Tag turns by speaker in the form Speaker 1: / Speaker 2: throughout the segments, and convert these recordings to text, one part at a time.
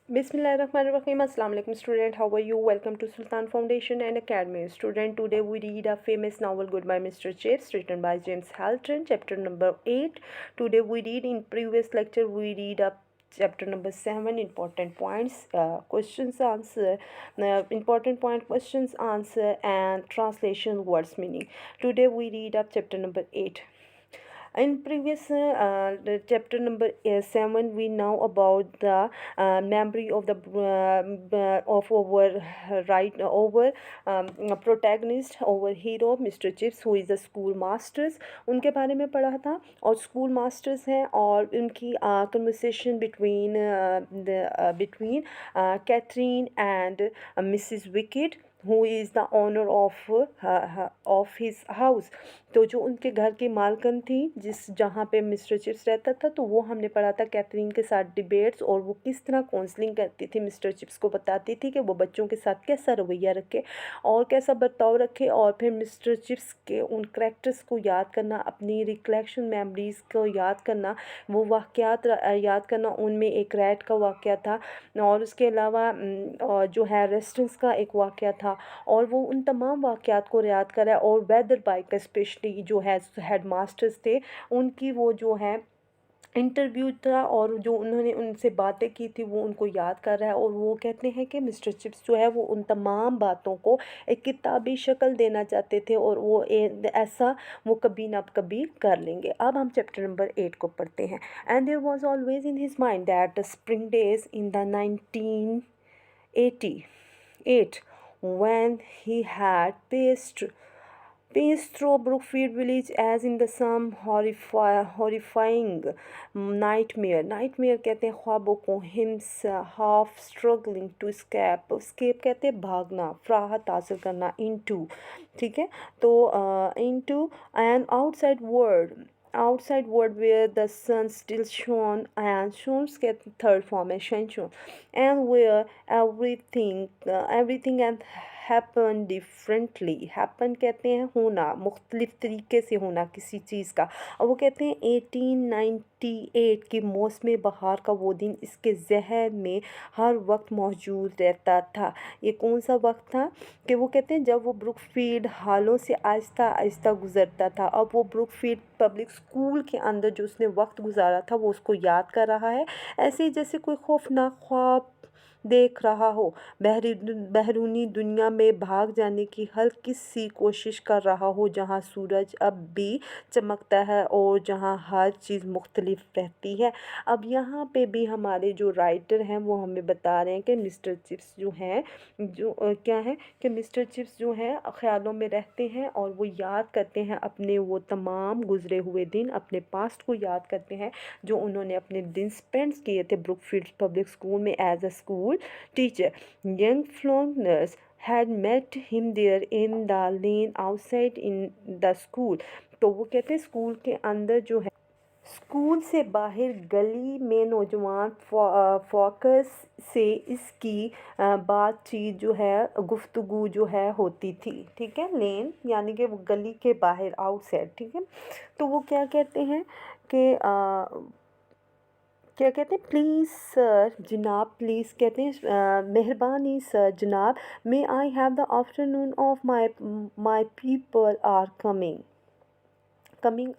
Speaker 1: Bismillahirrahmanirrahim. Assalamu alaikum student. How are you? Welcome to Sultan Foundation and Academy. Student, today we read a famous novel Goodbye Mr. Chips written by James Halton, chapter number 8. Today we read, in previous lecture we read up chapter number 7, important points, questions answer, important point, questions answer, and translation words meaning. Today we read up chapter number 8. In previous the chapter number 7, we know about the memory of the of our right over protagonist, our hero Mr. Chips, who is the school masters. उनके बारे में पढ़ा था, और school masters हैं, और उनकी conversation between Catherine and Mrs. Wicked, who is the owner of his house. तो जो उनके घर की मालकन थी, जिस जहाँ पे मिस्टर चिप्स रहता था, तो वो हमने पढ़ा था कैथरीन के साथ डिबेट्स, और वो किस तरह काउंसलिंग करती थी, मिस्टर चिप्स को बताती थी कि वो बच्चों के साथ कैसा रवैया रखे और कैसा बर्ताव रखे, और फिर मिस्टर चिप्स के उन करैक्टर्स को याद करना, अपनी रिकलेक्शन मेमोरीज़ को याद करना, वो वाक़यात याद करना। उनमें एक रैट का वाक़या था, और उसके अलावा जो है रेस्टोरेंट्स का एक वाक़या था, और वो उन तमाम वाक़यात को याद करा। और वेदर बाइक स्पेशली जो है हेड मास्टर्स थे, उनकी वो जो है इंटरव्यू था, और जो उन्होंने उनसे बातें की थी वो उनको याद कर रहा है। और वो कहते हैं कि मिस्टर चिप्स जो है वो उन तमाम बातों को एक किताबी शक्ल देना चाहते थे, और वो ऐसा वो कभी ना कभी कर लेंगे। अब हम चैप्टर नंबर 8 को पढ़ते हैं। And there was always in his mind that the spring days in the 1988 when he had paced through Brookfield Village as in the some horrifying nightmare. Nightmare कहते हैं ख्वाबों को, half struggling to escape. Escape कहते हैं भागना, राहत हासिल करना, into, ठीक है। तो into an outside world where the sun still shone, and shone get third form है shone, and where everything and happen differently. happen कहते हैं होना, मुख्तलिफ तरीके से होना किसी चीज़ का। और वो कहते हैं 1898 की मौसम बहार का वो दिन इसके जहन में हर वक्त मौजूद रहता था। ये कौन सा वक्त था कि वो कहते हैं जब वो ब्रुकफील्ड हालों से आहिस्ता आहिस्ता गुजरता था। अब वो ब्रुकफील्ड पब्लिक स्कूल के अंदर जो उसने वक्त गुजारा था वो उसको याद कर रहा है, ऐसे ही जैसे कोई खौफनाक ख्वाब देख रहा हो, बहरूनी दुनिया में भाग जाने की हल्की सी कोशिश कर रहा हो, जहाँ सूरज अब भी चमकता है और जहाँ हर चीज़ मुख्तलिफ रहती है। अब यहाँ पे भी हमारे जो राइटर हैं वो हमें बता रहे हैं कि मिस्टर चिप्स जो हैं, जो क्या है कि मिस्टर चिप्स जो हैं ख़्यालों में रहते हैं, और वो याद करते हैं अपने वो तमाम गुज़रे हुए दिन, अपने पास्ट को याद करते हैं जो उन्होंने अपने दिन स्पेंड किए थे ब्रुकफील्ड पब्लिक स्कूल में as a school teacher. Young Floners had met him there in the lane outside in the school. तो वो कहते हैं स्कूल के अंदर जो है, स्कूल से बाहर गली में नौजवान फोकस से इसकी बातचीत जो है, गुफ्तगू जो है होती थी, ठीक है। लेन यानी कि वो गली के बाहर, आउटसाइड, ठीक है। तो वो क्या कहते हैं कि क्या कहते हैं, प्लीज़ सर, जनाब, प्लीज़ कहते हैं मेहरबानी सर, जनाब, may I have the afternoon off my people are coming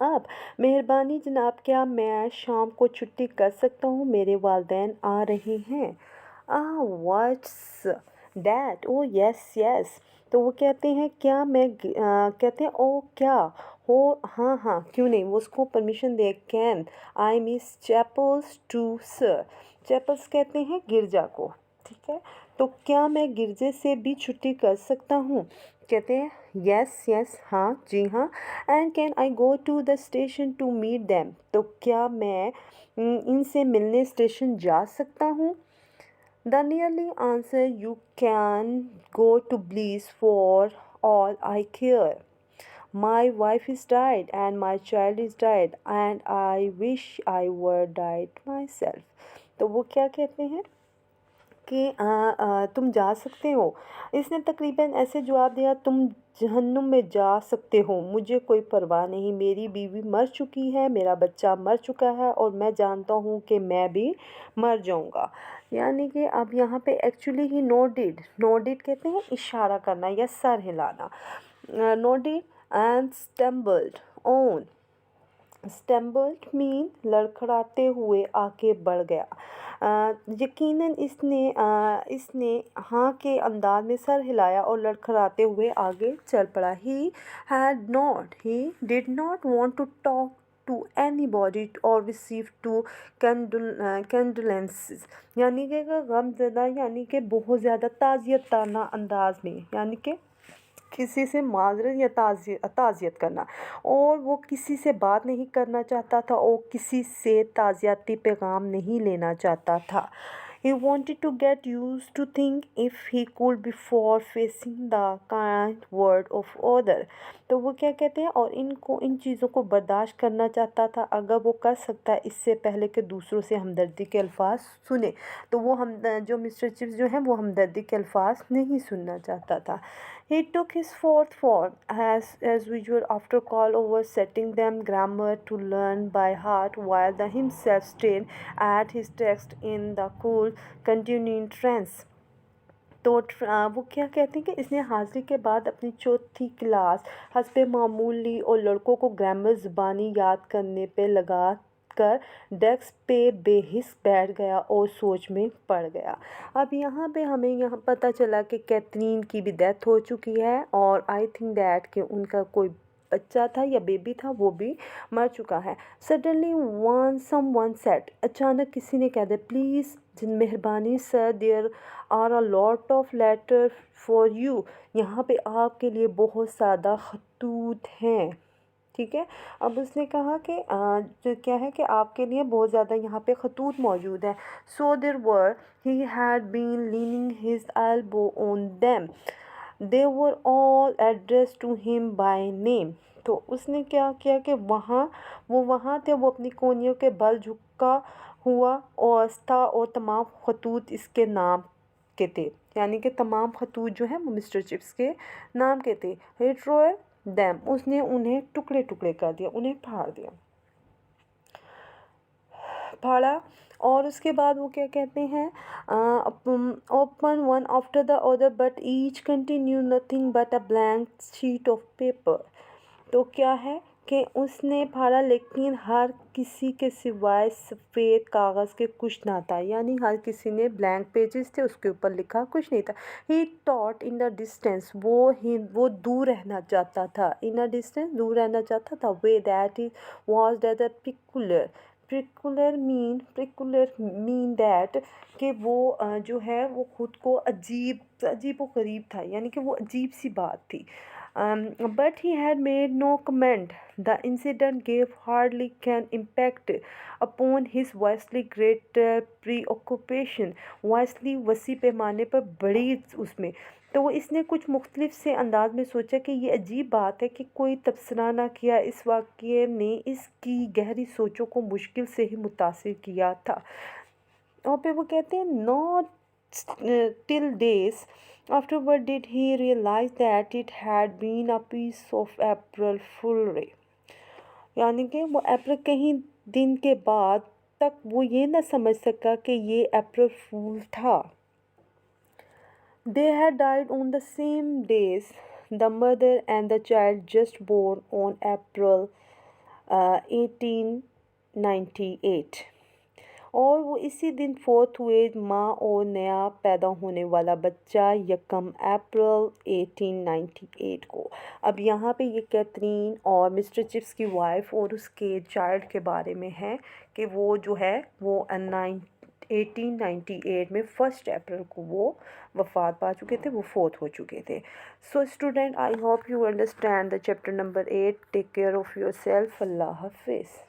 Speaker 1: up. मेहरबानी जनाब, क्या मैं शाम को छुट्टी कर सकता हूँ, मेरे वालिदैन आ रहे हैं। What's that, O yes yes. तो वो कहते हैं क्या मैं कहते हैं ओ क्या हो, हाँ हाँ, क्यों नहीं। वो उसको परमिशन दे, can I miss chapels to sir. Chapels कहते हैं गिरजा को, ठीक है। तो क्या मैं गिरजे से भी छुट्टी कर सकता हूँ, कहते हैं यस यस, हाँ जी हाँ। And can I go to the station to meet them. तो क्या मैं इनसे मिलने स्टेशन जा सकता हूँ। The nearly answer, you can go to Bliss for all I care. My wife is died and my child is died and I wish I were died myself. तो वो क्या कहते हैं کہ तुम जा सकते हो। इसने तकरीबन ऐसे जवाब दिया, तुम जहन्नुम में जा सकते हो, मुझे कोई परवाह नहीं, मेरी बीवी मर चुकी है, मेरा बच्चा मर चुका है और मैं जानता हूँ कि मैं भी मर जाऊँगा। यानी कि अब यहाँ पे एक्चुअली ही नोडिड, नोडिड कहते हैं इशारा करना या सर हिलाना। Nodded and stumbled on, stumbled mean लड़खड़ाते हुए आगे बढ़ गया। यकीनन इसने हाँ के अंदाज में सर हिलाया और लड़खड़ाते हुए आगे चल पड़ा। He did not want to talk to anybody or receive to condolences, यानी कि गमज़दा, यानी कि बहुत ज़्यादा ताज़ियताना अंदाज में, यानी कि किसी से माजरत या ताज़ियत करना, और वो किसी से बात नहीं करना चाहता था और किसी से ताज़ियती पैगाम नहीं लेना चाहता था। He wanted to get used to think if he could before facing the kind word of other। तो वो क्या कहते हैं, और इन चीज़ों को बर्दाश्त करना चाहता था अगर वो कर सकता है इससे पहले कि दूसरों से हमदर्दी के अल्फाज सुने। तो वो हम जो मिस्टर चिप्स जो है वो हमदर्दी के अल्फाज नहीं सुनना चाहता था। He took his fourth form as usual after call over setting them grammar to learn by heart while the himself stared at his text in the cool continuing trance। तो वो क्या कहते हैं कि इसने हाज़िरी के बाद अपनी चौथी क्लास हस्बे मामूली और लड़कों को ग्रामर ज़बानी याद करने पे लगा कर डेस्क पे बेहिस बैठ गया और सोच में पड़ गया। अब यहाँ पे हमें यहाँ पता चला कि कैथरीन की भी डेथ हो चुकी है और आई थिंक दैट कि उनका कोई बच्चा था या बेबी था वो भी मर चुका है। सडनली समवन सेड, अचानक किसी ने कह दिया, प्लीज़ मेहरबानी sir, there are a lot of letter for you, यहाँ पे आपके लिए बहुत ज़्यादा खतूत हैं। ठीक है, अब उसने कहा कि जो क्या है कि आपके लिए बहुत ज़्यादा यहाँ पे खतूत मौजूद है। So there were, he had been leaning his elbow on them, they were all address to him by name. तो उसने क्या किया कि वहाँ थे, वो अपनी कोनियों के बल झुका हुआ और था और तमाम खतूत इसके नाम के थे, यानी कि तमाम खतूत जो हैं वो मिस्टर चिप्स के नाम के थे। हिट दैम, उसने उन्हें टुकड़े टुकड़े कर दिया, उन्हें फाड़ा। और उसके बाद वो क्या कहते हैं, open one after the other but each continue nothing but a blank sheet of paper. तो क्या है कि उसने फाड़ा लेकिन हर किसी के सिवाय सफ़ेद कागज़ के कुछ ना था, यानी हर किसी ने ब्लैंक पेजेस थे, उसके ऊपर लिखा कुछ नहीं था। He taught in the distance, वो दूर रहना चाहता था, इन अ डिस्टेंस दूर रहना चाहता था। वे that is was that the peculiar mean that कि वो जो है वो ख़ुद को अजीब व गरीब था, यानी कि वो अजीब सी बात थी। But he had made no comment. The incident gave hardly an impact upon his vastly great preoccupation. Vastly वसी पैमाने पर बड़ी उसमें, तो इसने कुछ मुख्तलिफ से अंदाज में सोचा कि ये अजीब बात है कि कोई तबसरा ना किया। इस वाक़ये ने इसकी गहरी सोचों को मुश्किल से ही मुतासिर किया था। और फिर वो कहते हैं, not till days afterward did he realize that it had been a piece of April foolery, यानी कि वो अप्रैल कहीं दिन के बाद तक वो ये ना समझ सका कि ये अप्रैल फूल था। They had died on the same days, the mother and the child just born on April 1898, और वो इसी दिन फोर्थ हुए, माँ और नया पैदा होने वाला बच्चा यकम अप्रैल 1898 को। अब यहाँ पे ये कैथरीन और मिस्टर चिप्स की वाइफ और उसके चाइल्ड के बारे में है कि वो जो है वो 1898 में 1 अप्रैल को वो वफ़ात पा चुके थे, वो फोर्थ हो चुके थे। So student, I hope you understand the chapter number 8। Take care of yourself. अल्लाह हाफिज़।